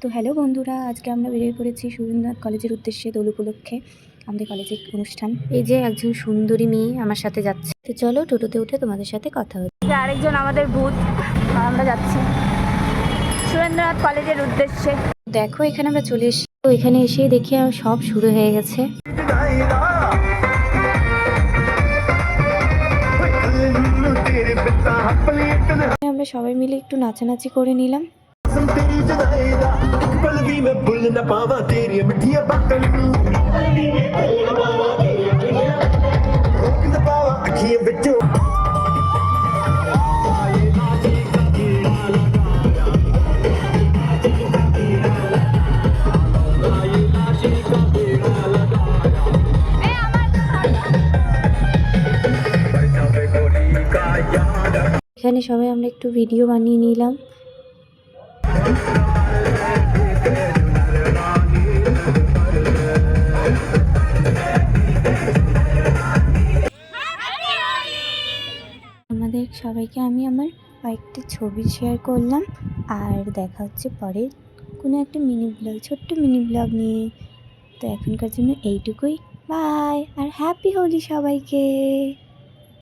তো হ্যালো বন্ধুরা, আজকে আমরা বেরিয়ে পড়েছি সুরেন্দ্রনাথ কলেজের উদ্দেশ্যে দোল উপলক্ষে। আমাদের কলেজে অনুষ্ঠান। এই যে একজন সুন্দরী মেয়ে আমার সাথে যাচ্ছে। তো চলো টোটোতে উঠে তোমাদের সাথে কথা হচ্ছে। আরেকজন আমাদের ভূত, আমরা যাচ্ছি সুরেন্দ্রনাথ কলেজের উদ্দেশ্যে। দেখো এখানে আমরা চলে এসেছি। তো এখানে এসে দেখি সব শুরু হয়ে গেছে। আমরা সবাই মিলে একটু নাচানাচি করে নিলাম। এখানে সবাই আমরা একটু ভিডিও বানিয়ে নিলাম। আমাদের সবাইকে আমি আমার কয়েকটি ছবি শেয়ার করলাম, আর দেখা হচ্ছে পরে কোনো একটা মিনি ব্লগ, ছোট্ট মিনি ব্লগ নিয়ে। তো এখনকার জন্য এইটুকুই, বাই, আর হ্যাপি হোলি সবাইকে।